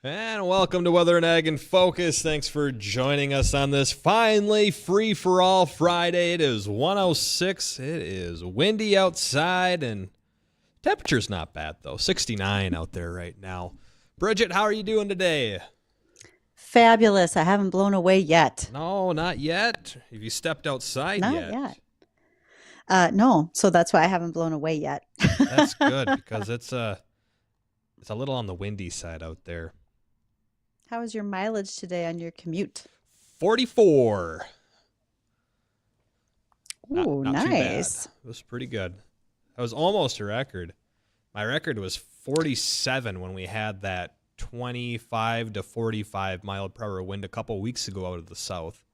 And welcome to Weather and Ag in Focus. Thanks for joining us on this finally free-for-all Friday. It is 106. It is windy outside, and temperature's not bad, though. 69 out there right now. Bridgette, how are you doing today? Fabulous. I haven't blown away yet. No, not yet. Have you stepped outside Not yet. No, so that's why I haven't blown away yet. That's good, because it's a little on the windy side out there. How was your mileage today on your commute? 44. Ooh, not nice. too bad. It was pretty good. That was almost a record. My record was 47 when we had that 25 to 45 mile per hour wind a couple weeks ago out of the south.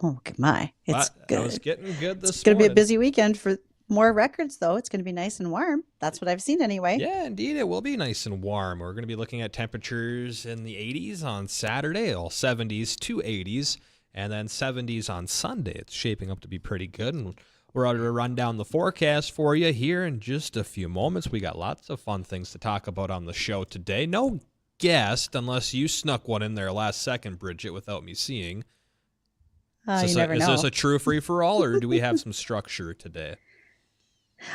Oh, my. It's good. I was getting good this morning. It's going to be a busy weekend for more records, though. It's going to be nice and warm. That's what I've seen anyway. Yeah, indeed. It will be nice and warm. We're going to be looking at temperatures in the 80s on Saturday, all 70s to 80s, and then 70s on Sunday. It's shaping up to be pretty good, and we're going to run down the forecast for you here in just a few moments. We got lots of fun things to talk about on the show today. No guest, unless you snuck one in there last second, Bridgette, without me seeing. You never know. Is this a true free-for-all, or do we have some structure today?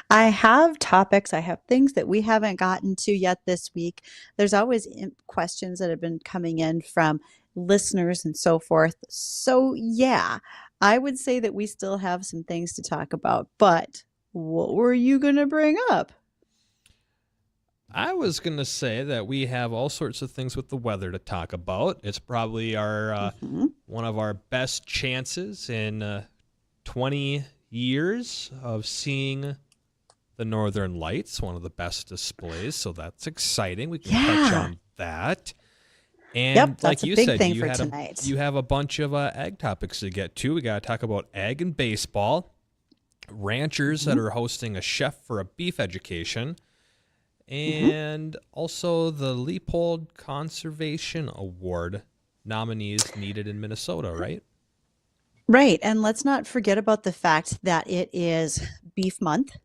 I have topics. I have things that we haven't gotten to yet this week. There's always questions that have been coming in from listeners and so forth. So, yeah, I would say that we still have some things to talk about. But what were you going to bring up? I was going to say that we have all sorts of things with the weather to talk about. It's probably our one of our best chances in 20 years of seeing the Northern Lights, one of the best displays. So that's exciting. We can touch on that. And yep, that's like a you big said, thing for tonight. You have a bunch of ag topics to get to. We got to talk about ag and baseball, ranchers that are hosting a chef for a beef education, and also the Leopold Conservation Award nominees needed in Minnesota, right? Right. And let's not forget about the fact that it is beef month.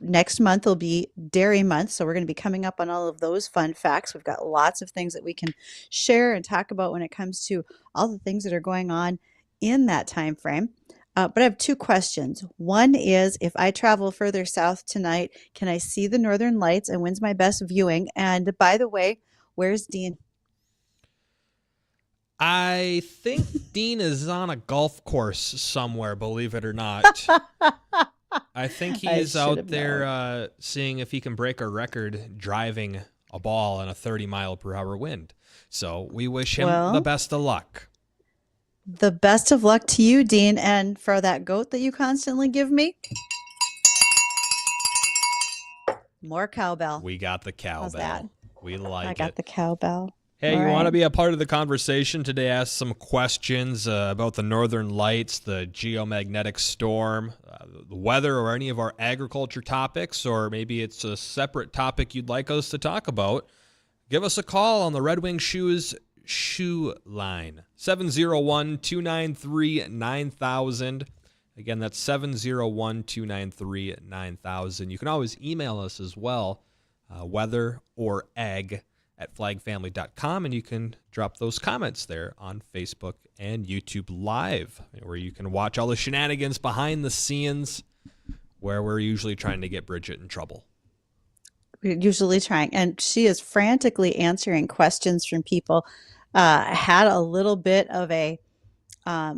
Next month will be dairy month. So we're going to be coming up on all of those fun facts. We've got lots of things that we can share and talk about when it comes to all the things that are going on in that time frame. But I have two questions. One is, if I travel further south tonight, can I see the Northern Lights, and when's my best viewing? And by the way, where's Dean? I think Dean is on a golf course somewhere, believe it or not. I think he is out there seeing if he can break a record driving a ball in a 30 mile per hour wind. So we wish him the best of luck. The best of luck to you, Dean, and for that goat that you constantly give me. More cowbell. We got the cowbell. How's that? We like it. I got the cowbell. Hey, you want to be a part of the conversation today? Ask some questions about the Northern Lights, the geomagnetic storm, the weather, or any of our agriculture topics, or maybe it's a separate topic you'd like us to talk about. Give us a call on the Red Wing Shoes Shoe Line, 701-293-9000. Again, that's 701-293-9000. You can always email us as well, weather or ag @flagfamily.com, and you can drop those comments there on Facebook and YouTube Live, where you can watch all the shenanigans behind the scenes, where we're usually trying to get Bridgette in trouble. We're usually trying, and she is frantically answering questions from people. Had a little bit of a, not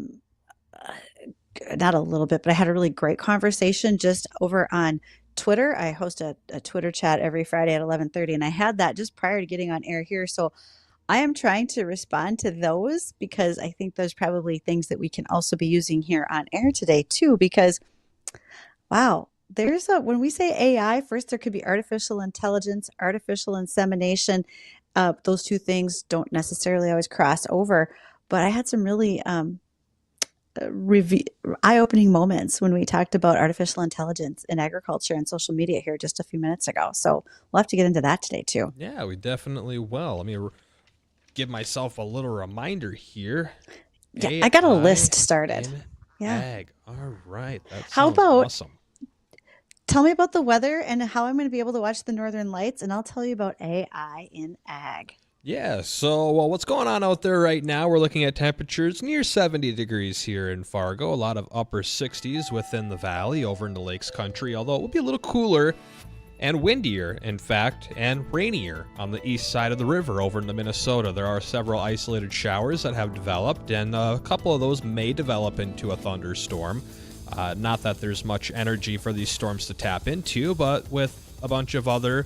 a little bit, but I had a really great conversation just over on Twitter. I host a Twitter chat every Friday at 11:30, and I had that just prior to getting on air here. So I am trying to respond to those, because I think there's probably things that we can also be using here on air today too, because wow, when we say AI, first there could be artificial intelligence, artificial insemination. Those two things don't necessarily always cross over, but I had some really eye-opening moments when we talked about artificial intelligence in agriculture and social media here just a few minutes ago. So we'll have to get into that today too. Yeah, we definitely will. Let me give myself a little reminder here. Yeah, I got a list started. Yeah. Ag. All right. That How sounds about awesome. Tell me about the weather and how I'm going to be able to watch the Northern Lights, and I'll tell you about AI in ag. Yeah, so what's going on out there right now? We're looking at temperatures near 70 degrees here in Fargo, a lot of upper 60s within the valley over in the lakes country, although it will be a little cooler and windier, in fact, and rainier on the east side of the river over in the Minnesota. There are several isolated showers that have developed, and a couple of those may develop into a thunderstorm. Not that there's much energy for these storms to tap into, but with a bunch of other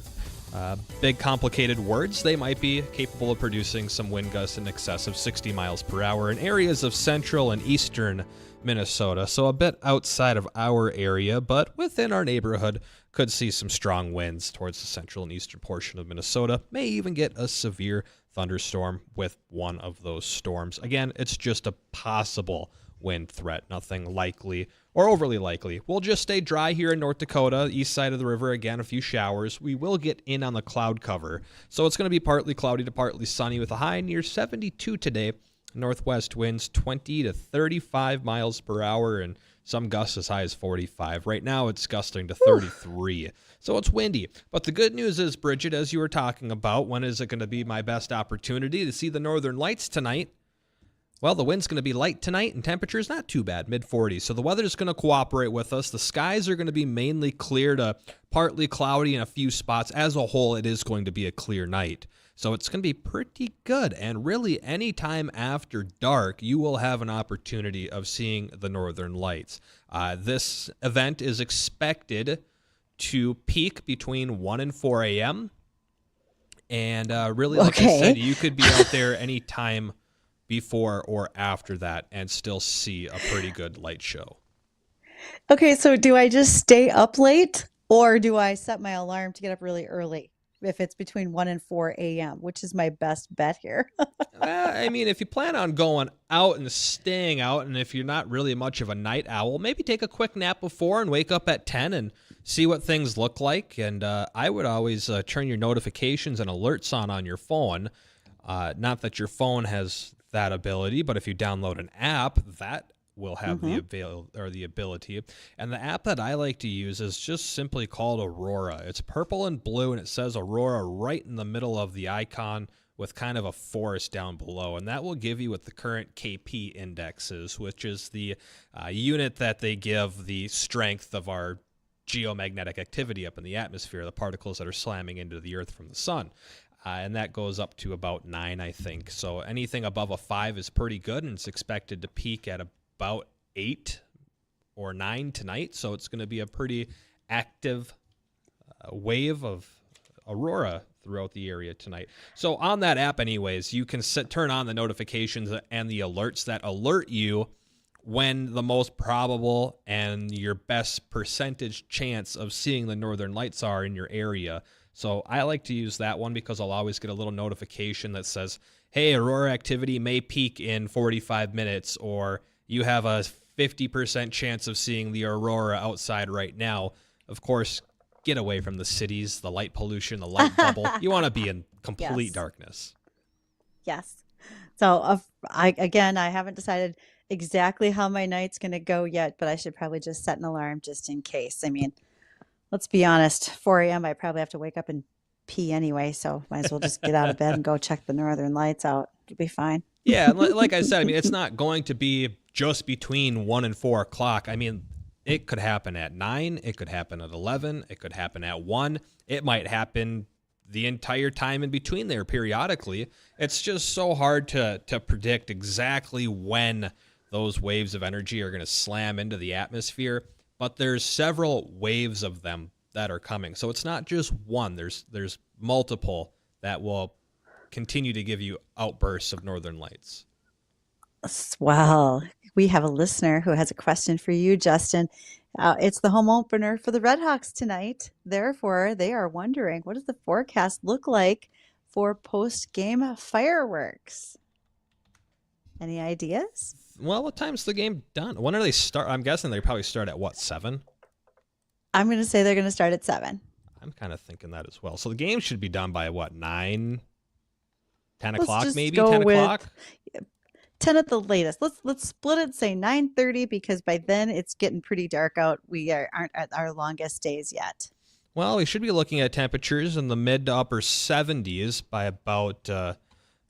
big complicated words, they might be capable of producing some wind gusts in excess of 60 miles per hour in areas of central and eastern Minnesota. So a bit outside of our area, but within our neighborhood, could see some strong winds towards the central and eastern portion of Minnesota. May even get a severe thunderstorm with one of those storms. Again, it's just a possible wind threat, nothing likely or overly likely. We'll just stay dry here in North Dakota, east side of the river. Again, a few showers. We will get in on the cloud cover, so it's going to be partly cloudy to partly sunny with a high near 72 today. Northwest winds 20 to 35 miles per hour and some gusts as high as 45. Right now it's gusting to 33. So it's windy. But the good news is, Bridgette, as you were talking about, when is it going to be my best opportunity to see the northern lights tonight? Well, the wind's going to be light tonight and temperature's not too bad, mid-40s. So the weather's going to cooperate with us. The skies are going to be mainly clear to partly cloudy in a few spots. As a whole, it is going to be a clear night. So it's going to be pretty good. And really, any time after dark, you will have an opportunity of seeing the northern lights. This event is expected to peak between 1 and 4 a.m. And really, like I said, you could be out there any time before or after that and still see a pretty good light show. Okay, so do I just stay up late or do I set my alarm to get up really early if it's between 1 and 4 a.m., which is my best bet here? I mean, if you plan on going out and staying out, and if you're not really much of a night owl, maybe take a quick nap before and wake up at 10 and see what things look like. And I would always turn your notifications and alerts on your phone. Not that your phone has that ability, but if you download an app, that will have the ability. And the app that I like to use is just simply called Aurora. It's purple and blue, and it says Aurora right in the middle of the icon with kind of a forest down below. And that will give you what the current KP index is, which is the unit that they give the strength of our geomagnetic activity up in the atmosphere, the particles that are slamming into the earth from the sun. And that goes up to about 9, I think. So anything above a 5 is pretty good, and it's expected to peak at about 8 or 9 tonight. So it's going to be a pretty active wave of aurora throughout the area tonight. So on that app anyways, you can turn on the notifications and the alerts that alert you when the most probable and your best percentage chance of seeing the northern lights are in your area. So I like to use that one because I'll always get a little notification that says, hey, aurora activity may peak in 45 minutes, or you have a 50% chance of seeing the aurora outside right now. Of course, get away from the cities, the light pollution, the light bubble. You want to be in complete darkness. Yes. So I haven't decided exactly how my night's going to go yet, but I should probably just set an alarm just in case. I mean, let's be honest, 4 a.m. I probably have to wake up and pee anyway, so might as well just get out of bed and go check the northern lights out. It'll be fine. Yeah, like I said, I mean, it's not going to be just between 1 and 4 o'clock. I mean, it could happen at 9, it could happen at 11, it could happen at 1. It might happen the entire time in between there periodically. It's just so hard to predict exactly when those waves of energy are going to slam into the atmosphere. But there's several waves of them that are coming. So it's not just one. There's multiple that will continue to give you outbursts of northern lights. Well, we have a listener who has a question for you, Justin. It's the home opener for the Redhawks tonight. Therefore, they are wondering, what does the forecast look like for post-game fireworks? Any ideas? Well, what time's the game done? When are they start? I'm guessing they probably start at what, 7? I'm going to say they're going to start at 7. I'm kind of thinking that as well. So the game should be done by what, 9, 10 Let's o'clock just maybe? go 10 with o'clock? 10 at the latest. Let's split it and say 9:30 because by then it's getting pretty dark out. We aren't at our longest days yet. Well, we should be looking at temperatures in the mid to upper 70s by about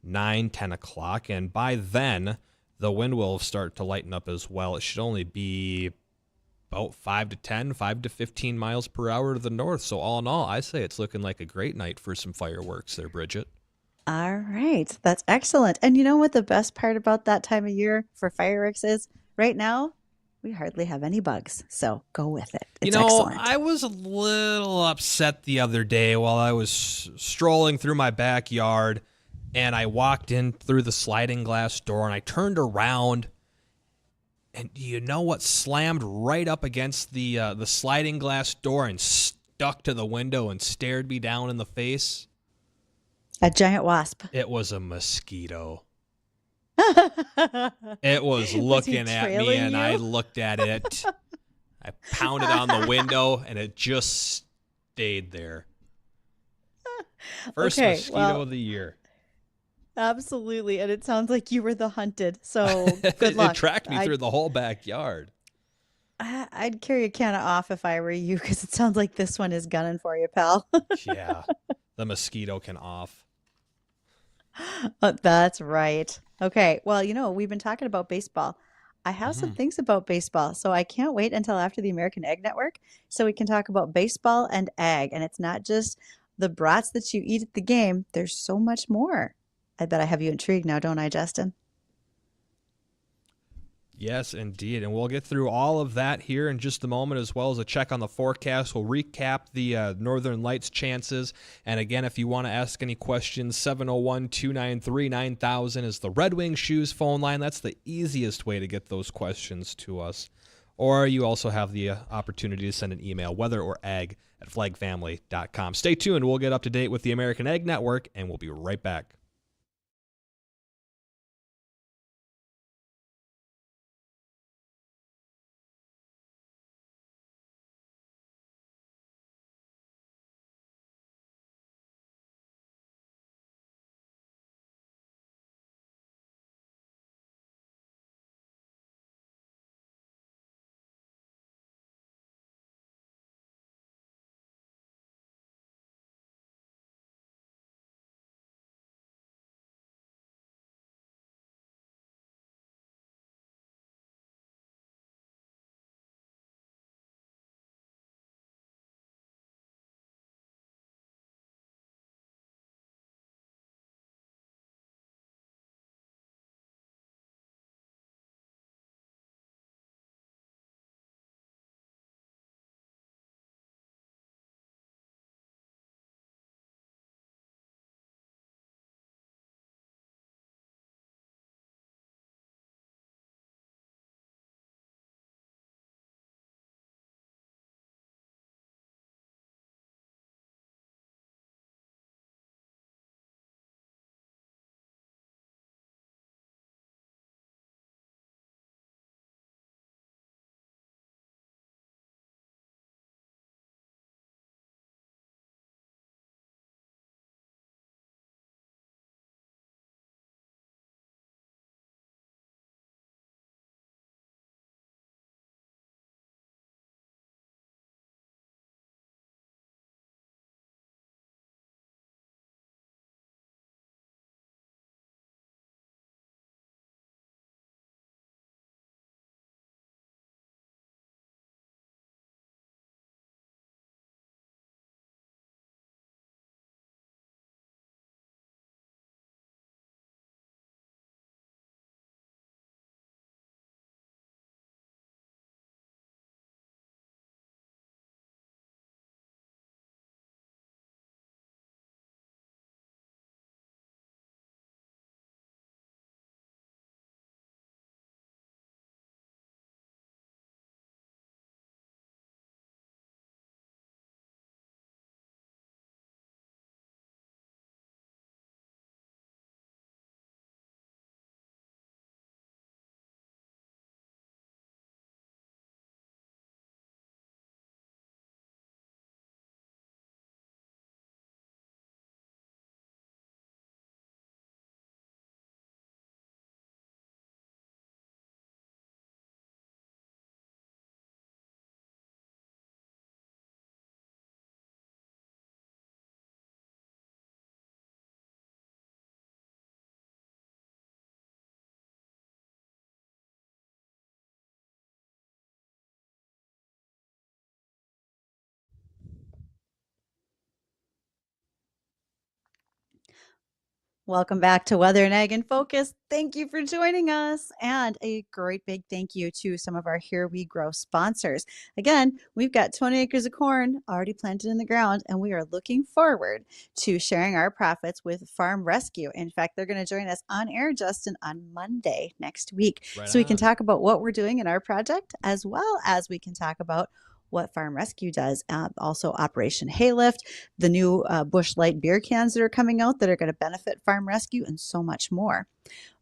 9, 10 o'clock. And by then, the wind will start to lighten up as well. It should only be about 5 to 10, 5 to 15 miles per hour to the north. So all in all, I say it's looking like a great night for some fireworks there, Bridget. All right. That's excellent. And you know what the best part about that time of year for fireworks is? Right now, we hardly have any bugs. So go with it. You It's know, excellent. I was a little upset the other day while I was strolling through my backyard, and I walked in through the sliding glass door and I turned around, and do you know what slammed right up against the sliding glass door and stuck to the window and stared me down in the face? A giant wasp. It was a mosquito. It was Was he looking at me, trailing and I you? looked at it. I pounded on the window, and it just stayed there. First Okay, mosquito well, of the year. absolutely. And it sounds like you were the hunted. So good It luck. tracked me through the whole backyard. I'd carry a can of off if I were you because it sounds like this one is gunning for you, pal. Yeah, the mosquito can off. That's right. Okay. Well, we've been talking about baseball. I have some Hmm. things about baseball, so I can't wait until after the American Egg Network so we can talk about baseball and ag. And it's not just the brats that you eat at the game, there's so much more. I bet I have you intrigued now, don't I, Justin? Yes, indeed. And we'll get through all of that here in just a moment, as well as a check on the forecast. We'll recap the Northern Lights chances. And again, if you want to ask any questions, 701-293-9000 is the Red Wing Shoes phone line. That's the easiest way to get those questions to us. Or you also have the opportunity to send an email, weather or ag at flagfamily.com. Stay tuned. We'll get up to date with the American Egg Network, and we'll be right back. Welcome back to Weather and Ag in Focus. Thank you for joining us. And a great big thank you to some of our Here We Grow sponsors. Again, we've got 20 acres of corn already planted in the ground, and we are looking forward to sharing our profits with Farm Rescue. In fact, they're going to join us on air, Justin, on Monday next week. Right So we can on. talk about what we're doing in our project, as well as we can talk about what Farm Rescue does. Also, Operation Haylift, the new Busch Light beer cans that are coming out that are going to benefit Farm Rescue, and so much more.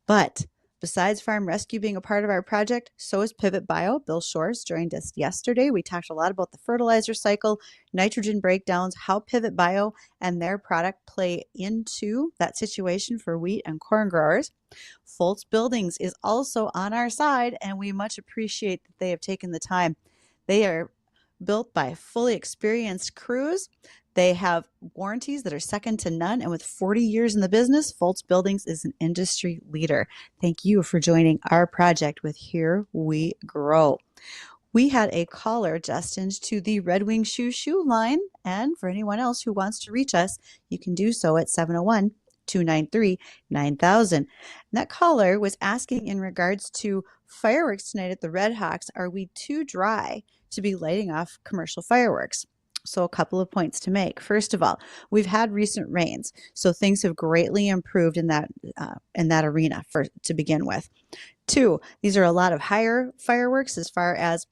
But besides Farm Rescue being a part of our project, so is Pivot Bio. Bill Shores joined us yesterday. We talked a lot about the fertilizer cycle, nitrogen breakdowns, how Pivot Bio and their product play into that situation for wheat and corn growers. Foltz Buildings is also on our side, and we much appreciate that they have taken the time. They are built by fully experienced crews. They have warranties that are second to none. And with 40 years in the business, Foltz Buildings is an industry leader. Thank you for joining our project with Here We Grow. We had a caller, Justin, to the Red Wing Shoe line. And for anyone else who wants to reach us, you can do so at 701-293-9000. And that caller was asking in regards to fireworks tonight at the Red Hawks, are we too dry to be lighting off commercial fireworks? So a couple of points to make. First of all, we've had recent rains, so things have greatly improved in that arena to begin with. Two, these are a lot of higher fireworks as far as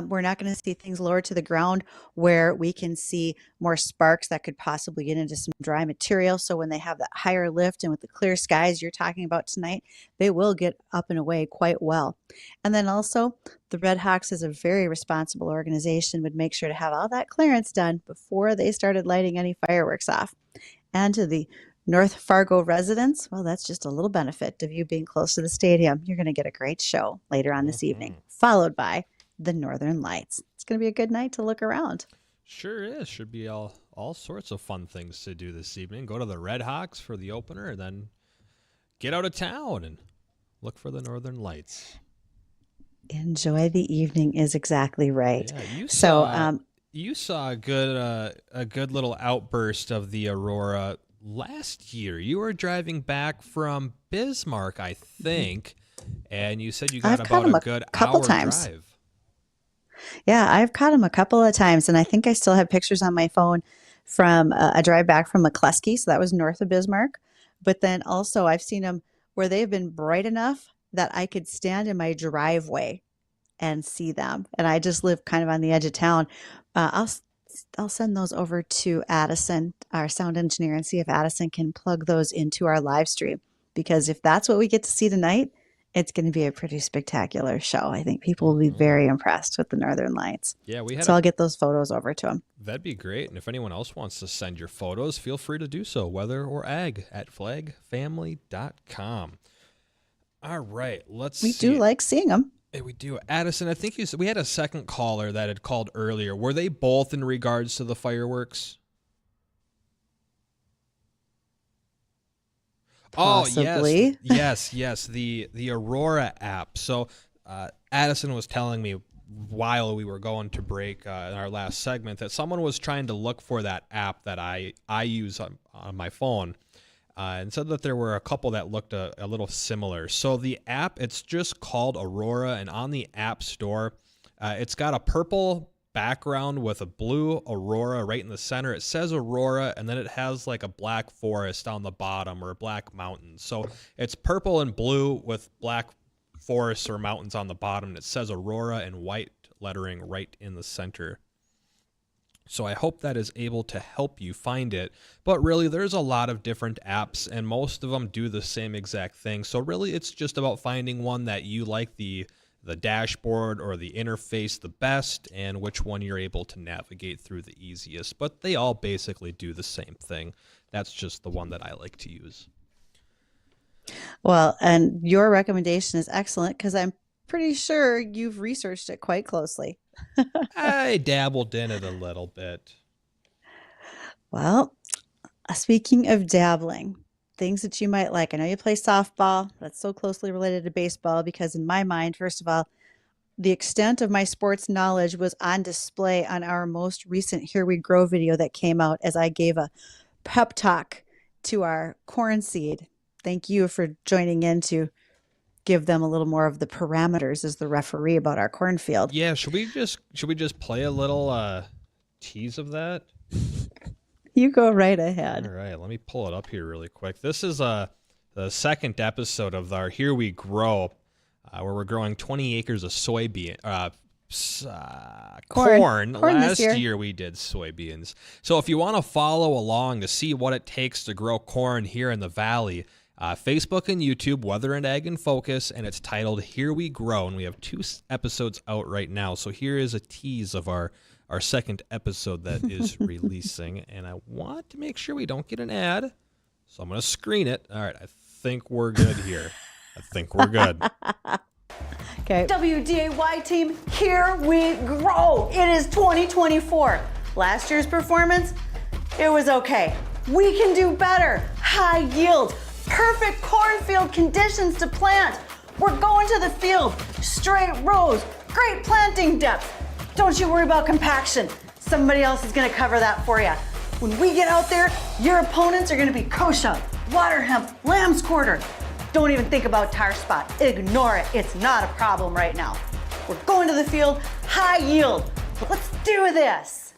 we're not going to see things lower to the ground where we can see more sparks that could possibly get into some dry material. So when they have that higher lift and with the clear skies you're talking about tonight, they will get up and away quite well. And then also, the Red Hawks is a very responsible organization, would make sure to have all that clearance done before they started lighting any fireworks off. And to the North Fargo residents, well, that's just a little benefit of you being close to the stadium. You're going to get a great show later on this evening, followed by the Northern Lights. It's going to be a good night to look around. Sure is. Should be all sorts of fun things to do this evening. Go to the Red Hawks for the opener, and then get out of town and look for the Northern Lights. Enjoy the evening is exactly right. Yeah, you saw a good little outburst of the aurora last year. You were driving back from Bismarck, I think, and you said you got about a good hour drive. Yeah, I've caught them a couple of times, and I think I still have pictures on my phone from a drive back from McCluskey, so that was north of Bismarck. But then also I've seen them where they've been bright enough that I could stand in my driveway and see them. And I just live kind of on the edge of town. I'll send those over to Addison, our sound engineer, and see if Addison can plug those into our live stream. Because if that's what we get to see tonight, it's going to be a pretty spectacular show. I think people will be very impressed with the Northern Lights. Yeah, I'll get those photos over to them. That'd be great. And if anyone else wants to send your photos, feel free to do so, weather or ag, at flagfamily.com. All right, let's see. We do like seeing them. Hey, we do. Addison, I think you said we had a second caller that had called earlier. Were they both in regards to the fireworks? Possibly. Oh, yes. The Aurora app. So Addison was telling me while we were going to break in our last segment that someone was trying to look for that app that I use on my phone and said that there were a couple that looked a little similar. So the app, it's just called Aurora, and on the App Store, it's got a purple background with a blue aurora right in the center. It says Aurora, and then it has like a black forest on the bottom or a black mountain. So it's purple and blue with black forests or mountains on the bottom. And it says Aurora in white lettering right in the center. So I hope that is able to help you find it. But really, there's a lot of different apps, and most of them do the same exact thing. So really, it's just about finding one that you like the dashboard or the interface the best, and which one you're able to navigate through the easiest. But they all basically do the same thing. That's just the one that I like to use. Well, and your recommendation is excellent because I'm pretty sure you've researched it quite closely. I dabbled in it a little bit. Well, speaking of dabbling, things that you might like. I know you play softball. That's so closely related to baseball because in my mind, first of all, the extent of my sports knowledge was on display on our most recent Here We Grow video that came out as I gave a pep talk to our corn seed. Thank you for joining in to give them a little more of the parameters as the referee about our cornfield. Yeah, should we just play a little tease of that? You go right All ahead. right, let me pull it up here really quick. This is the second episode of our Here We Grow, where we're growing 20 acres of corn. Last year we did soybeans. So if you want to follow along to see what it takes to grow corn here in the valley, Facebook and YouTube, Weather and Ag in Focus, and it's titled Here We Grow, and we have 2 episodes out right now. So here is a tease of our second episode that is releasing, and I want to make sure we don't get an ad, so I'm going to screen it. All right, I think we're good here. I think we're good. Okay. WDAY team, here we grow. It is 2024. Last year's performance, it was okay. We can do better. High yield, perfect cornfield conditions to plant. We're going to the field, straight rows, great planting depth. Don't you worry about compaction. Somebody else is gonna cover that for you. When we get out there, your opponents are gonna be kochia, water hemp, lamb's quarter. Don't even think about tar spot. Ignore it. It's not a problem right now. We're going to the field, high yield. Let's do this.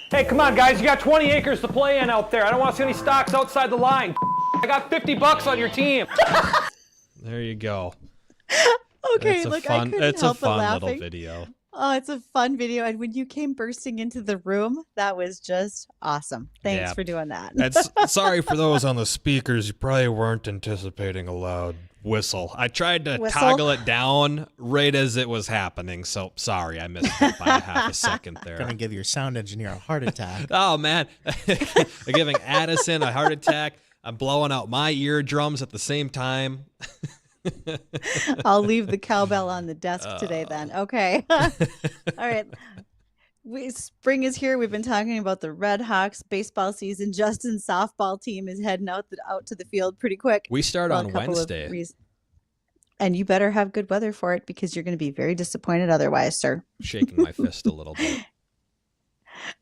Hey, come on, guys. You got 20 acres to play in out there. I don't want to see any stocks outside the line. I got $50 on your team. There you go. Okay, It's a look, fun, I couldn't it's a help but fun little laughing. video. Oh, it's a fun video. And when you came bursting into the room, that was just awesome. Thanks Yeah. for doing that. That's sorry for those on the speakers. You probably weren't anticipating a loud whistle. I tried to Whistle? toggle it down right as it was happening. So sorry, I missed it by half a second Gonna there. give your sound engineer a heart attack. Oh man, I'm giving Addison a heart attack. I'm blowing out my eardrums at the same time. I'll leave the cowbell on the desk today then. Okay. All right. Spring is here. We've been talking about the Red Hawks baseball season. Justin's softball team is heading out to the field pretty quick. We start Well, on a couple of Wednesday. and you better have good weather for it because you're going to be very disappointed otherwise, sir. Shaking my fist a little bit.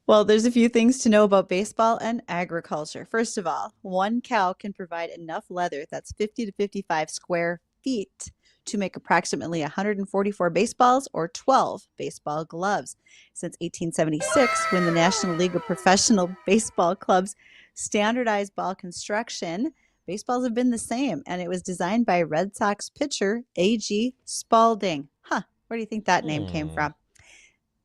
Well, there's a few things to know about baseball and agriculture. First of all, one cow can provide enough leather that's 50 to 55 square feet to make approximately 144 baseballs or 12 baseball gloves. Since 1876, when the National League of Professional Baseball Clubs standardized ball construction, baseballs have been the same, and it was designed by Red Sox pitcher A.G. Spalding. Where do you think that name came from?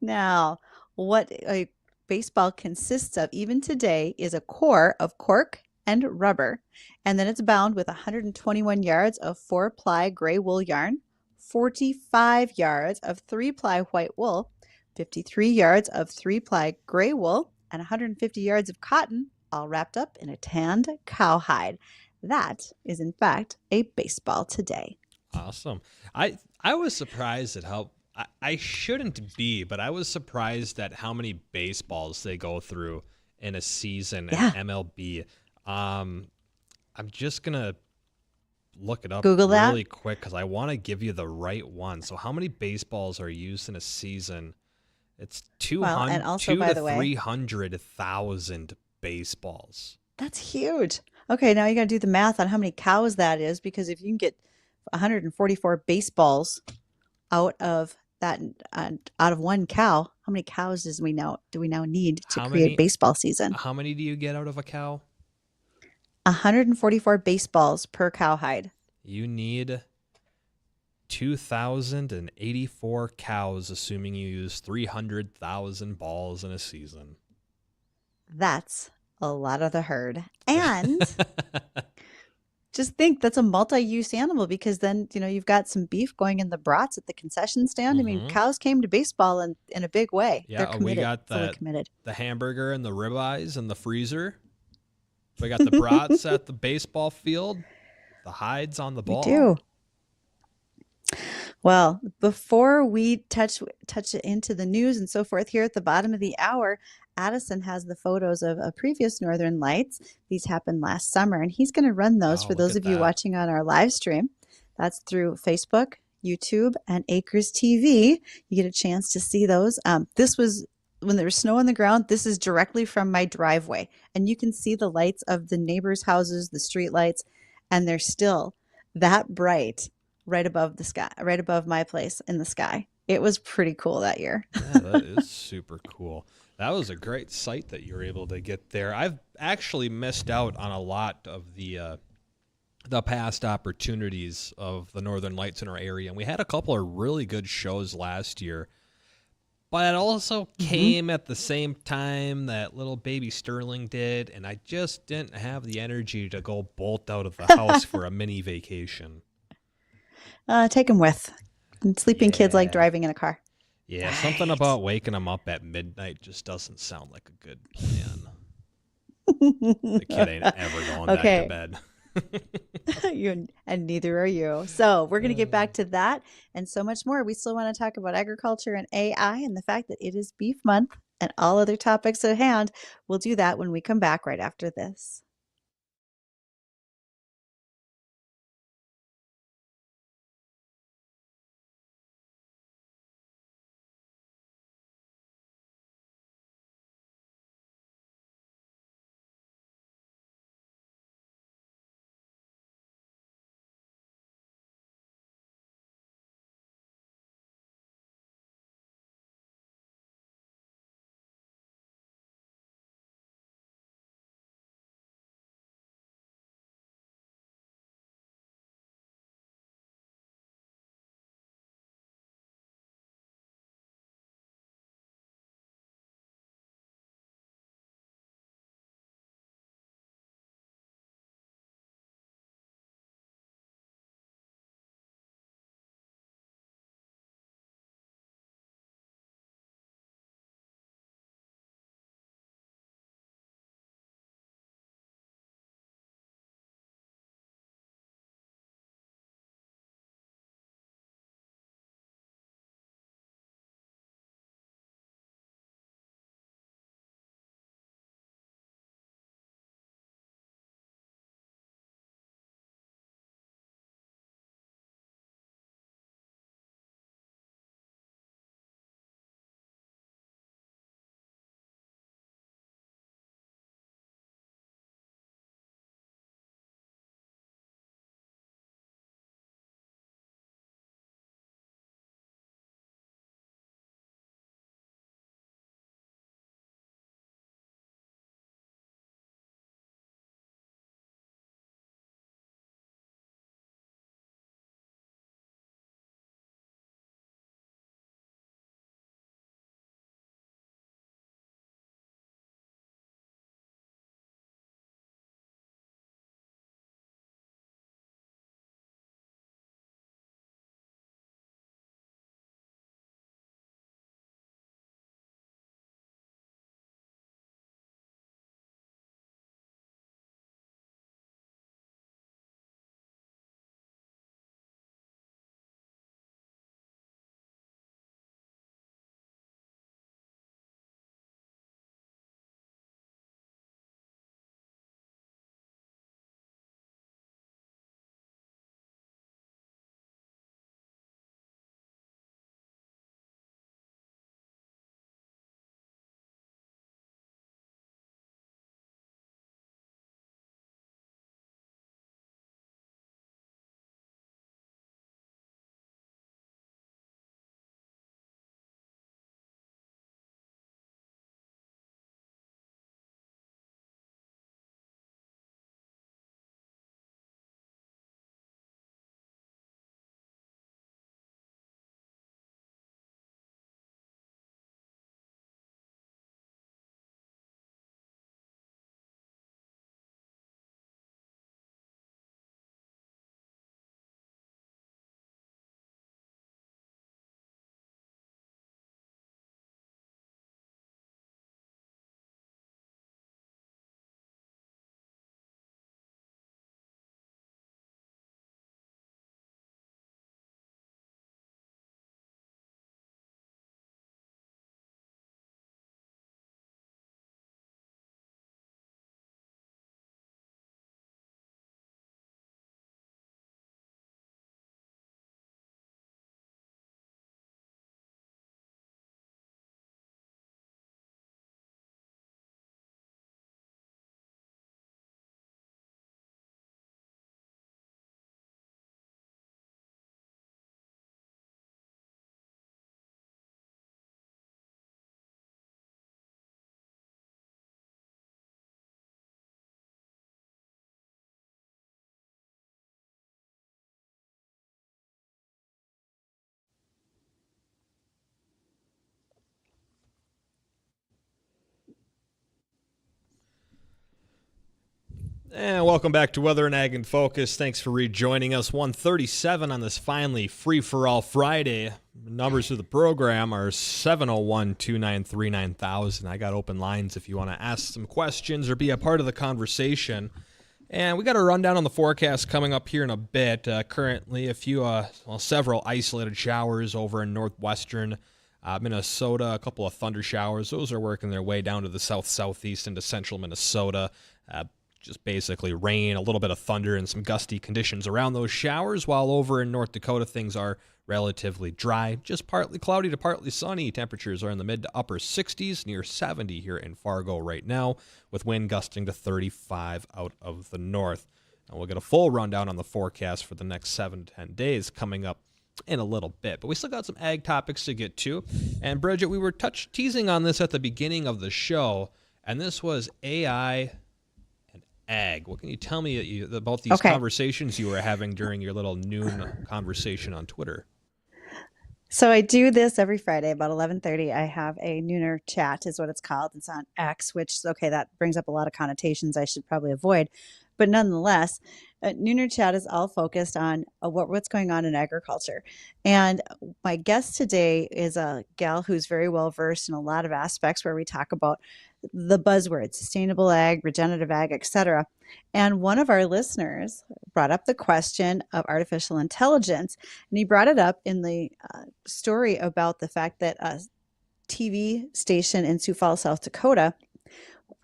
Now, what a baseball consists of, even today, is a core of cork and rubber, and then it's bound with 121 yards of 4-ply gray wool yarn, 45 yards of 3-ply white wool, 53 yards of 3-ply gray wool, and 150 yards of cotton, all wrapped up in a tanned cowhide. That is, in fact, a baseball today. Awesome. I was surprised at how I shouldn't be, but I was surprised at how many baseballs they go through in a season in MLB. I'm just gonna look it up Google that. really quick because I want to give you the right one. So, how many baseballs are used in a season? It's 200 and also, 2 by to the way, 300,000 baseballs. That's huge. Okay, now you got to do the math on how many cows that is, because if you can get 144 baseballs out of that, out of one cow, how many cows do we now need to create baseball season? How many do you get out of a cow? 144 baseballs per cowhide. You need 2,084 cows, assuming you use 300,000 balls in a season. That's a lot of the herd. And just think that's a multi-use animal, because then, you've got some beef going in the brats at the concession stand. I mean, cows came to baseball in a big way. Yeah, They're committed, we got fully committed. the hamburger and the ribeyes in the freezer. We got the brats at the baseball field, the hides on the ball. We do. Well, before we touch it into the news and so forth here at the bottom of the hour, Addison has the photos of previous Northern Lights. These happened last summer, and he's going to run those for those of you watching on our live stream. That's through Facebook, YouTube, and Acres TV. You get a chance to see those. This was when there was snow on the ground, this is directly from my driveway, and you can see the lights of the neighbors' houses, the street lights, and they're still that bright right above the sky, right above my place in the sky. It was pretty cool that year. Yeah, that is super cool. That was a great sight that you were able to get there. I've actually missed out on a lot of the past opportunities of the Northern Lights in our area, and we had a couple of really good shows last year. But it also came at the same time that little baby Sterling did, and I just didn't have the energy to go bolt out of the house for a mini vacation. Take them with. And sleeping kids like Yeah. driving in a car. Yeah, something about waking them up at midnight just doesn't sound like a good plan. The kid ain't ever going back to bed. And neither are you. So we're going to get back to that and so much more. We still want to talk about agriculture and AI and the fact that it is beef month and all other topics at hand. We'll do that when we come back right after this. And welcome back to Weather and Ag in Focus. Thanks for rejoining us. 137 on this finally free-for-all Friday. Numbers for the program are 701-293-9000. I got open lines if you want to ask some questions or be a part of the conversation. And we got a rundown on the forecast coming up here in a bit. Currently, several isolated showers over in northwestern Minnesota, a couple of thunder showers. Those are working their way down to the southeast into central Minnesota. Just basically rain, a little bit of thunder, and some gusty conditions around those showers, while over in North Dakota, things are relatively dry, just partly cloudy to partly sunny. Temperatures are in the mid to upper 60s, near 70 here in Fargo right now, with wind gusting to 35 out of the north. And we'll get a full rundown on the forecast for the next 7 to 10 days coming up in a little bit. But we still got some ag topics to get to. And Bridgette, we were teasing on this at the beginning of the show, and this was AI ag. What can you tell me about these conversations you were having during your little noon conversation on Twitter? So I do this every Friday about 11:30. I have a nooner chat is what it's called. It's on X, which, that brings up a lot of connotations I should probably avoid. But nonetheless, nooner chat is all focused on what's going on in agriculture. And my guest today is a gal who's very well versed in a lot of aspects where we talk about the buzzwords, sustainable ag, regenerative ag, etc. And one of our listeners brought up the question of artificial intelligence, and he brought it up in the story about the fact that a TV station in Sioux Falls, South Dakota,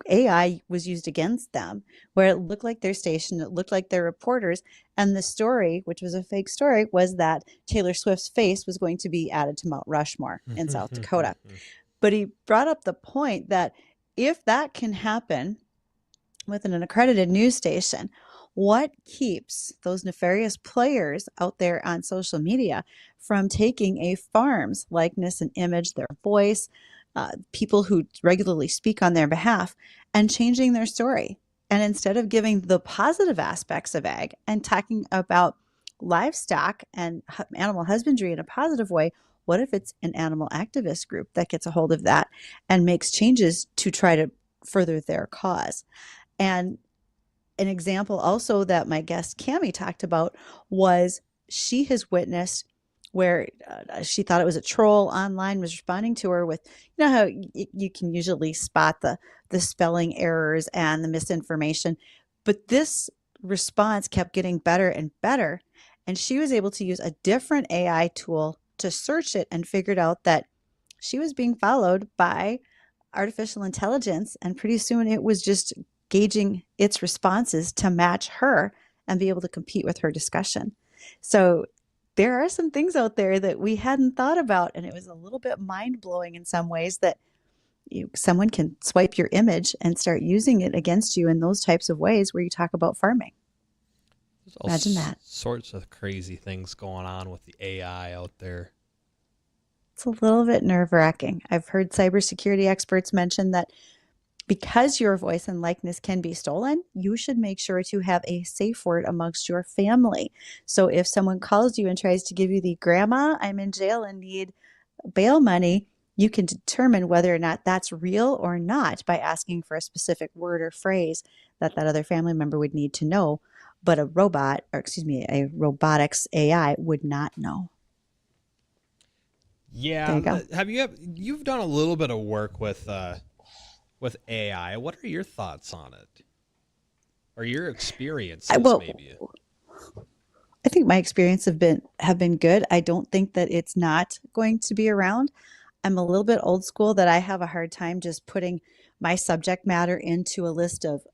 AI was used against them, where it looked like their station, it looked like their reporters, and the story, which was a fake story, was that Taylor Swift's face was going to be added to Mount Rushmore in South Dakota. But he brought up the point that if that can happen with an accredited news station, what keeps those nefarious players out there on social media from taking a farm's likeness and image, their voice, people who regularly speak on their behalf, and changing their story? And instead of giving the positive aspects of ag and talking about livestock and animal husbandry in a positive way, what if it's an animal activist group that gets a hold of that and makes changes to try to further their cause? And an example also that my guest Cammie talked about was she has witnessed where she thought it was a troll online was responding to her with, how you can usually spot the spelling errors and the misinformation. But this response kept getting better and better. And she was able to use a different AI tool to search it and figured out that she was being followed by artificial intelligence. And pretty soon it was just gauging its responses to match her and be able to compete with her discussion. So there are some things out there that we hadn't thought about. And it was a little bit mind-blowing in some ways that someone can swipe your image and start using it against you in those types of ways where you talk about farming. Imagine that. Sorts of crazy things going on with the AI out there. It's a little bit nerve-wracking. I've heard cybersecurity experts mention that because your voice and likeness can be stolen, you should make sure to have a safe word amongst your family. So if someone calls you and tries to give you the "grandma, I'm in jail and need bail money," you can determine whether or not that's real or not by asking for a specific word or phrase that other family member would need to know. But a robotics AI would not know. Yeah. You've done a little bit of work with AI. What are your thoughts on it? Or your experiences, maybe? I think my experience have been good. I don't think that it's not going to be around. I'm a little bit old school that I have a hard time just putting my subject matter into a list of,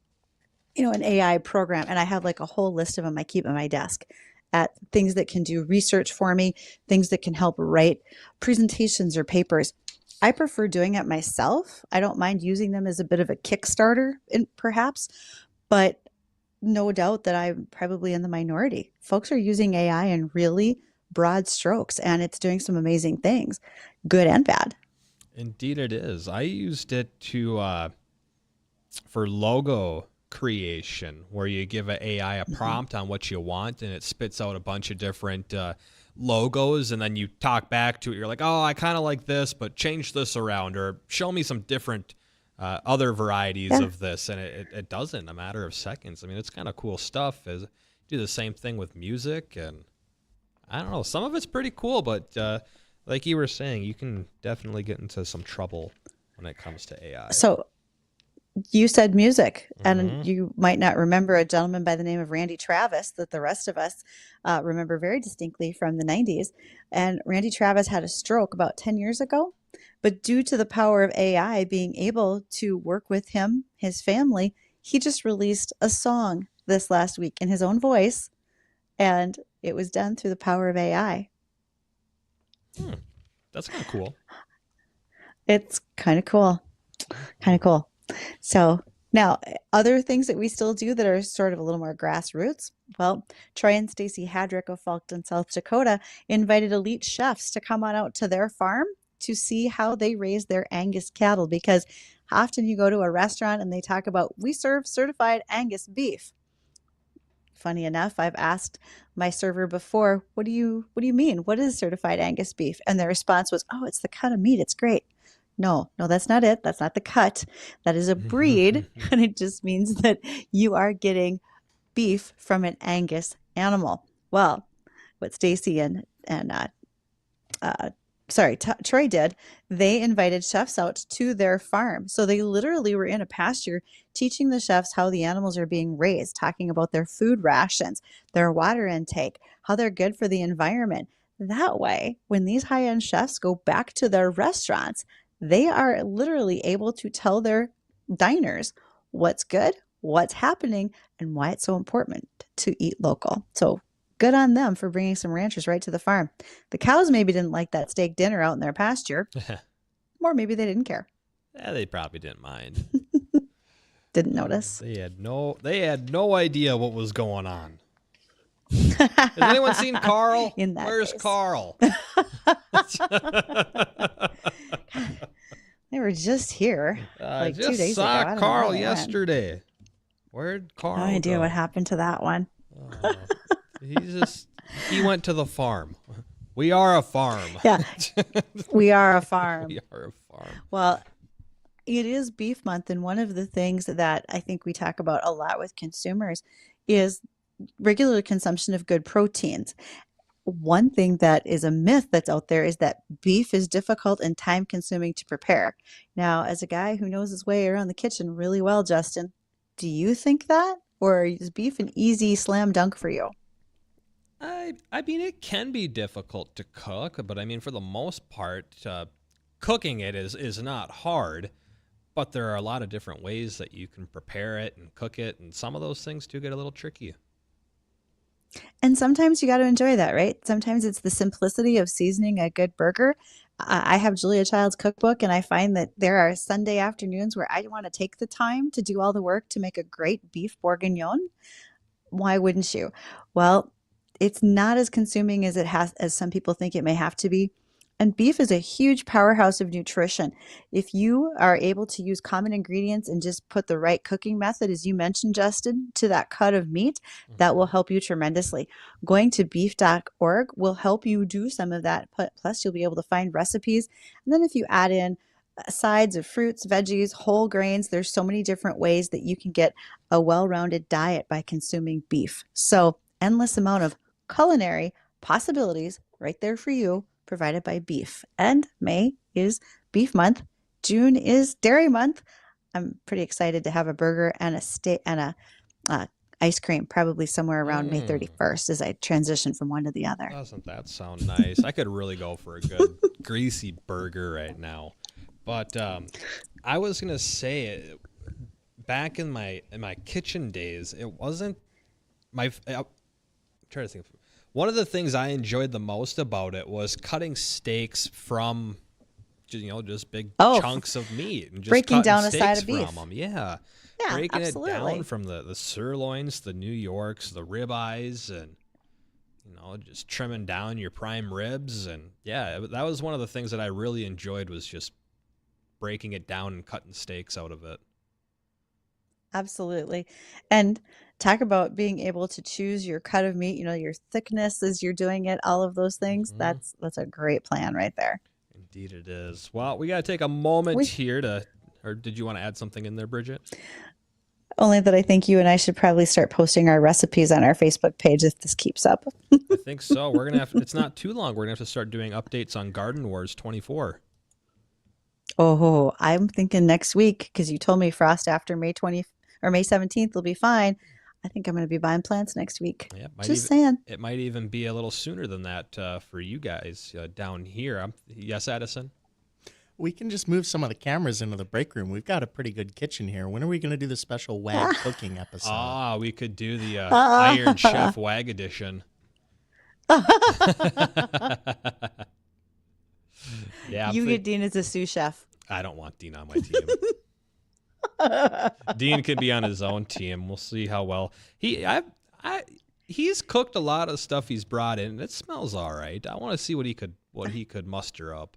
an AI program. And I have like a whole list of them I keep at my desk at things that can do research for me, things that can help write presentations or papers. I prefer doing it myself. I don't mind using them as a bit of a Kickstarter, perhaps, but no doubt that I'm probably in the minority. Folks are using AI in really broad strokes, and it's doing some amazing things, good and bad. Indeed it is. I used it for logo creation, where you give an AI a prompt on what you want, and it spits out a bunch of different logos, and then you talk back to it. You're like, oh, I kind of like this, but change this around, or show me some different other varieties Yeah. of this, and it does it in a matter of seconds. I mean, it's kind of cool stuff. Do the same thing with music, and I don't know. Some of it's pretty cool, but like you were saying, you can definitely get into some trouble when it comes to AI. So you said music, Mhm. and you might not remember a gentleman by the name of Randy Travis that the rest of us remember very distinctly from the 90s. And Randy Travis had a stroke about 10 years ago. But due to the power of AI being able to work with him, his family, he just released a song this last week in his own voice. And it was done through the power of AI. That's kind of cool. It's kind of cool. Kind of cool. So now, other things that we still do that are sort of a little more grassroots. Well, Troy and Stacy Hadrick of Falkton, South Dakota, invited elite chefs to come on out to their farm to see how they raise their Angus cattle, because often you go to a restaurant and they talk about, we serve certified Angus beef. Funny enough, I've asked my server before, what do you mean? What is certified Angus beef? And their response was, oh, it's the cut of meat. It's great. No, that's not it. That's not the cut. That is a breed. And it just means that you are getting beef from an Angus animal. Well, what Stacy and Troy did, they invited chefs out to their farm. So they literally were in a pasture teaching the chefs how the animals are being raised, talking about their food rations, their water intake, how they're good for the environment. That way, when these high-end chefs go back to their restaurants, they are literally able to tell their diners what's good, what's happening, and why it's so important to eat local. So good on them for bringing some ranchers right to the farm. The cows maybe didn't like that steak dinner out in their pasture, or maybe they didn't care. Yeah, they probably didn't mind. Didn't notice. They had no idea what was going on. Has anyone seen Carl? In that Where's case. Carl? They were just here like 2 just days ago. saw I don't know Carl where they went. yesterday. Where'd Carl No idea go? what happened to that one. Oh, he went to the farm. We are a farm. Yeah, we are a farm. We are a farm. Well, it is beef month, and one of the things that I think we talk about a lot with consumers is regular consumption of good proteins. One thing that is a myth that's out there is that beef is difficult and time consuming to prepare. Now, as a guy who knows his way around the kitchen really well, Justin, do you think that? Or is beef an easy slam dunk for you? I mean, it can be difficult to cook, but I mean, for the most part, cooking it is not hard. But there are a lot of different ways that you can prepare it and cook it, and some of those things do get a little tricky. And sometimes you got to enjoy that, right? Sometimes it's the simplicity of seasoning a good burger. I have Julia Child's cookbook, and I find that there are Sunday afternoons where I want to take the time to do all the work to make a great beef bourguignon. Why wouldn't you? Well, it's not as consuming as as some people think it may have to be. And beef is a huge powerhouse of nutrition. If you are able to use common ingredients and just put the right cooking method, as you mentioned, Justin, to that cut of meat, that will help you tremendously. Going to beef.org will help you do some of that. Plus, you'll be able to find recipes. And then if you add in sides of fruits, veggies, whole grains, there's so many different ways that you can get a well-rounded diet by consuming beef. So, endless amount of culinary possibilities right there for you, provided by beef. And May is beef month. June is dairy month. I'm pretty excited to have a burger and a steak and a ice cream, probably somewhere around May 31st as I transition from one to the other. Doesn't that sound nice? I could really go for a good greasy burger right now. But I was gonna say, back in my kitchen days, it wasn't my. I'm trying to think. One of the things I enjoyed the most about it was cutting steaks from, just big chunks of meat and just breaking cutting down a steaks side of beef. from them. Yeah, Yeah, breaking absolutely. it down from the sirloins, the New Yorks, the ribeyes, and just trimming down your prime ribs. And yeah, that was one of the things that I really enjoyed, was just breaking it down and cutting steaks out of it. Absolutely. And talk about being able to choose your cut of meat, your thickness as you're doing it, all of those things. That's a great plan right there. Indeed it is. Well, we got to take a moment here to Or did you want to add something in there, Bridgette? Only that I think you and I should probably start posting our recipes on our Facebook page if this keeps up. I think so. We're gonna have. It's not too long. We're gonna have to start doing updates on Garden Wars 24. Oh, I'm thinking next week because you told me frost after May 20 or May 17th will be fine. I think I'm going to be buying plants next week. Yeah, Just saying. It might even be a little sooner than that for you guys down here. Yes, Addison? We can just move some of the cameras into the break room. We've got a pretty good kitchen here. When are we going to do the special WAG cooking episode? Ah, we could do the Iron Chef WAG edition. Yeah, You get Dean as a sous chef. I don't want Dean on my team. Dean could be on his own team. We'll see how well he's cooked a lot of stuff he's brought in. It smells all right. I want to see what he could muster up.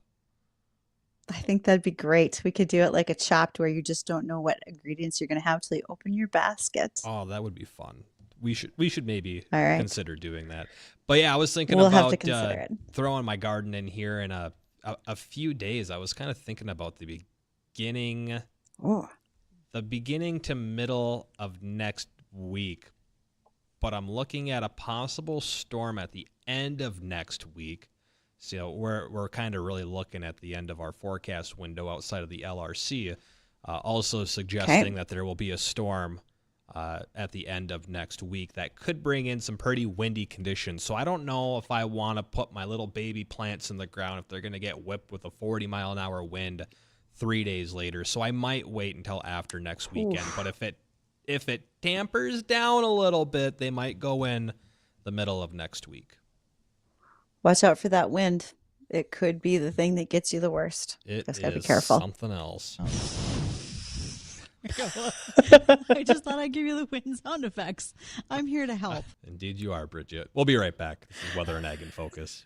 I think that'd be great. We could do it like a Chopped where you just don't know what ingredients you're going to have till you open your basket. Oh, that would be fun. We should maybe All right. consider doing that. But yeah, I was thinking We'll have about to consider it. throwing my garden in here in a few days. I was kind of thinking about the beginning to middle of next week. But I'm looking at a possible storm at the end of next week. So we're kind of really looking at the end of our forecast window outside of the LRC. Also suggesting that there will be a storm at the end of next week that could bring in some pretty windy conditions. So I don't know if I want to put my little baby plants in the ground if they're going to get whipped with a 40-mile-an-hour wind 3 days later. So I might wait until after next weekend. Oof. But if it tampers down a little bit, they might go in the middle of next week. Watch out for that wind. It could be the thing that gets you the worst. Just gotta be careful. Something else. I just thought I'd give you the wind sound effects. I'm here to help. Indeed you are, Bridgette. We'll be right back. This is Weather and Ag in Focus.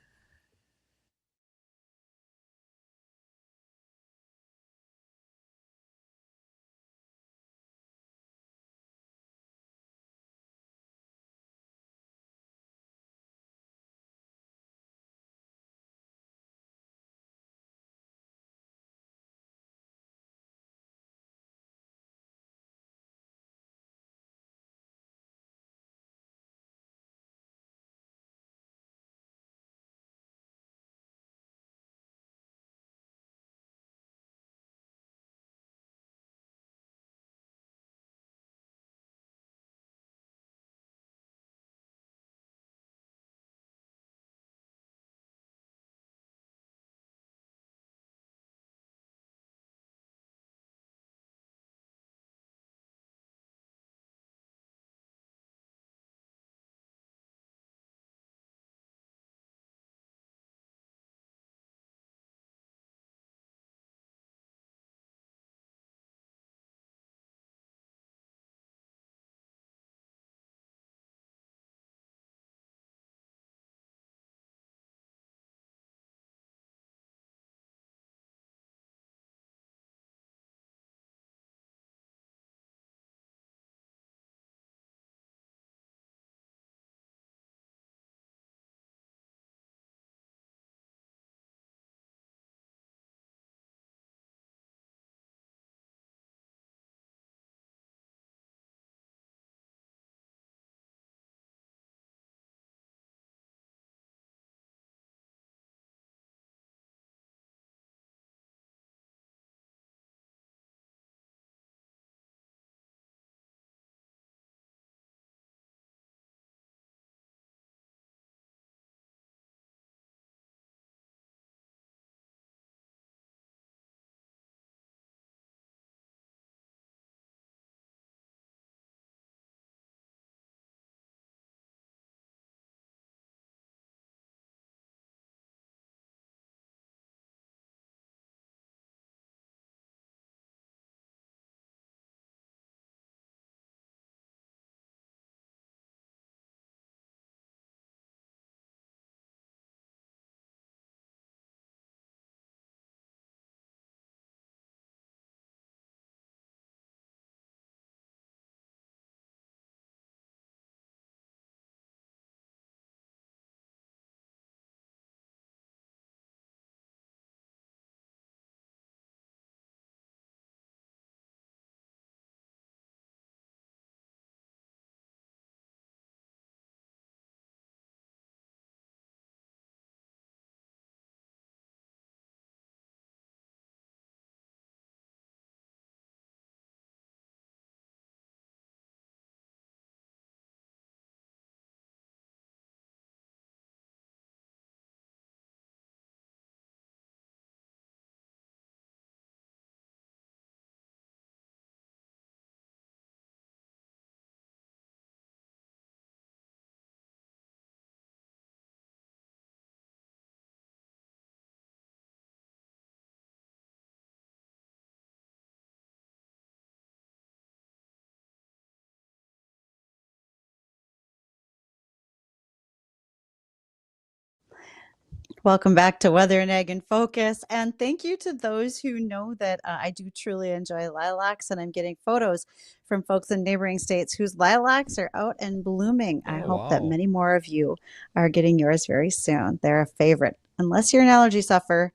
Welcome back to Weather and Egg in Focus. And thank you to those who know that I do truly enjoy lilacs. And I'm getting photos from folks in neighboring states whose lilacs are out and blooming. I Oh, hope that wow. many more of you are getting yours very soon. They're a favorite. Unless you're an allergy sufferer,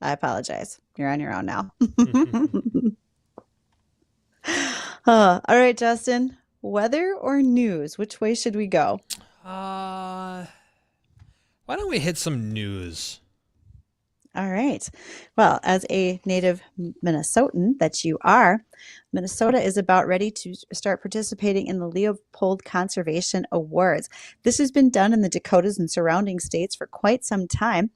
I apologize. You're on your own now. All right, Justin. Weather or news? Which way should we go? Why don't we hit some news? All right. Well, as a native Minnesotan that you are, Minnesota is about ready to start participating in the Leopold Conservation Awards. This has been done in the Dakotas and surrounding states for quite some time.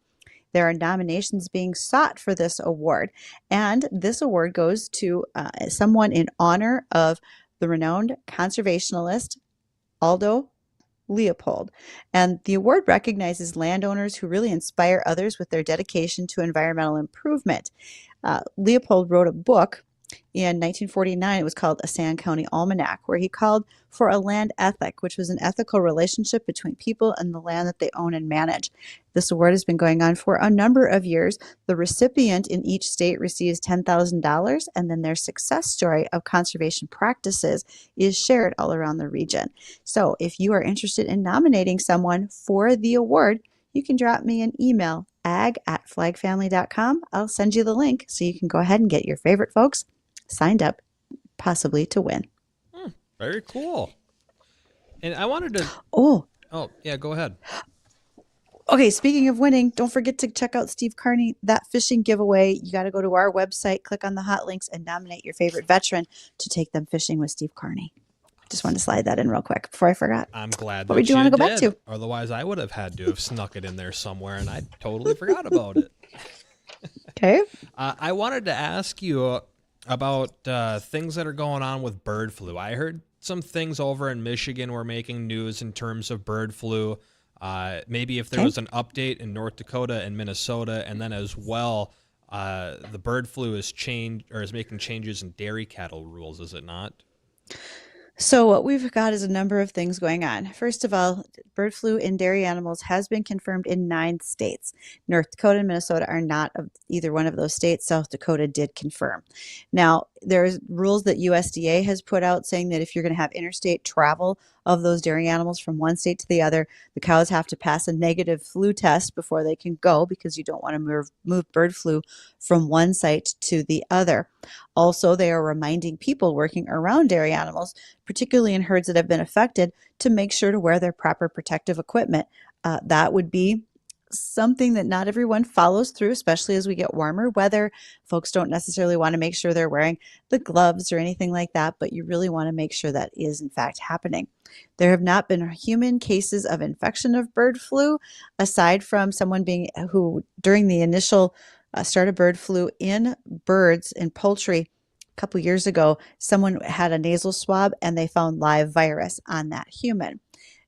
There are nominations being sought for this award, and this award goes to someone in honor of the renowned conservationist Aldo Leopold. And the award recognizes landowners who really inspire others with their dedication to environmental improvement. Leopold wrote a book in 1949. It was called A Sand County Almanac, where he called for a land ethic, which was an ethical relationship between people and the land that they own and manage. This award has been going on for a number of years. The recipient in each state receives $10,000, and then their success story of conservation practices is shared all around the region. So if you are interested in nominating someone for the award, you can drop me an email, ag@flagfamily.com. I'll send you the link so you can go ahead and get your favorite folks signed up, possibly to win. Very cool. And I wanted to... Oh, yeah, go ahead. okay. Speaking of winning, don't forget to check out Steve Carney, that fishing giveaway. You got to go to our website, click on the hot links, and nominate your favorite veteran to take them fishing with Steve Carney. Just wanted to slide that in real quick before I forgot. I'm glad What that would you want to go back did. to? Otherwise, I would have had to have snuck it in there somewhere, and I totally forgot about it. Okay. I wanted to ask you about things that are going on with bird flu. I heard some things over in Michigan were making news in terms of bird flu. Maybe if there was an update in North Dakota and Minnesota, and then as well, the bird flu is making changes in dairy cattle rules, is it not? So what we've got is a number of things going on. First of all, bird flu in dairy animals has been confirmed in 9 states. North Dakota and Minnesota are not of either one of those states. South Dakota did confirm. Now, there's rules that USDA has put out saying that if you're going to have interstate travel of those dairy animals from one state to the other, the cows have to pass a negative flu test before they can go, because you don't want to move bird flu from one site to the other. Also, they are reminding people working around dairy animals, particularly in herds that have been affected, to make sure to wear their proper protective equipment. That would be something that not everyone follows through, especially as we get warmer weather. Folks don't necessarily want to make sure they're wearing the gloves or anything like that, but you really want to make sure that is in fact happening. There have not been human cases of infection of bird flu, aside from someone who during the initial start of bird flu in birds and poultry a couple years ago, someone had a nasal swab and they found live virus on that human.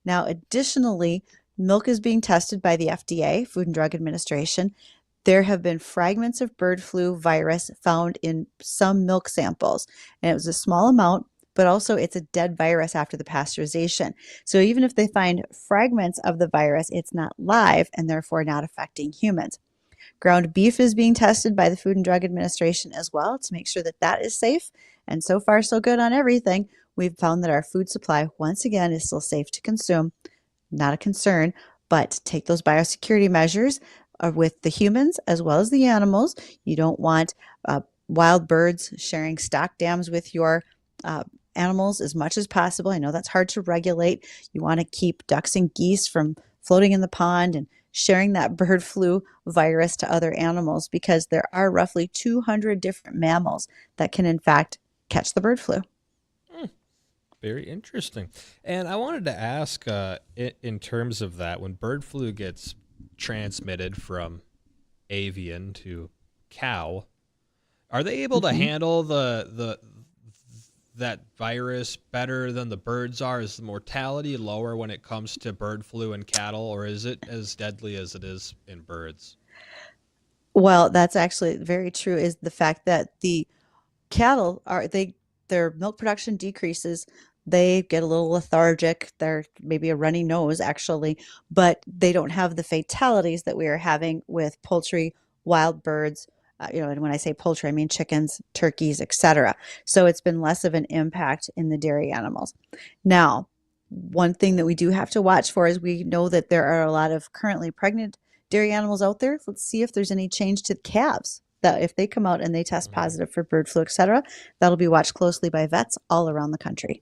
Now, additionally, milk is being tested by the FDA, Food and Drug Administration. There have been fragments of bird flu virus found in some milk samples, and it was a small amount, but also it's a dead virus after the pasteurization. So even if they find fragments of the virus, it's not live and therefore not affecting humans. Ground beef is being tested by the Food and Drug Administration as well to make sure that that is safe. And so far, so good on everything. We've found that our food supply, once again, is still safe to consume. Not a concern, but take those biosecurity measures with the humans as well as the animals. You don't want wild birds sharing stock dams with your animals as much as possible. I know that's hard to regulate. You want to keep ducks and geese from floating in the pond and sharing that bird flu virus to other animals, because there are roughly 200 different mammals that can in fact catch the bird flu. Very interesting. And I wanted to ask, in terms of that, when bird flu gets transmitted from avian to cow, are they able to handle that virus better than the birds are? Is the mortality lower when it comes to bird flu in cattle, or is it as deadly as it is in birds? Well, that's actually very true, is the fact that the cattle their milk production decreases, they get a little lethargic. They're maybe a runny nose, actually, but they don't have the fatalities that we are having with poultry, wild birds. And when I say poultry, I mean chickens, turkeys, etc. So it's been less of an impact in the dairy animals. Now, one thing that we do have to watch for is we know that there are a lot of currently pregnant dairy animals out there. Let's see if there's any change to the calves. That if they come out and they test positive for bird flu, etc., that'll be watched closely by vets all around the country.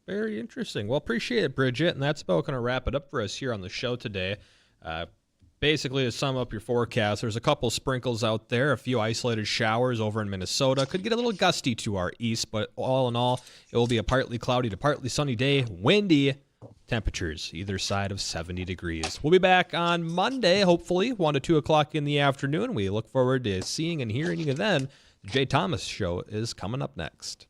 Very interesting. Well, appreciate it, Bridgette. And that's about going to wrap it up for us here on the show today. Basically, to sum up your forecast, there's a couple sprinkles out there, a few isolated showers over in Minnesota. Could get a little gusty to our east, but all in all, it will be a partly cloudy to partly sunny day, windy, temperatures either side of 70 degrees. We'll be back on Monday, hopefully, 1 to 2 o'clock in the afternoon. We look forward to seeing and hearing you then. The Jay Thomas Show is coming up next.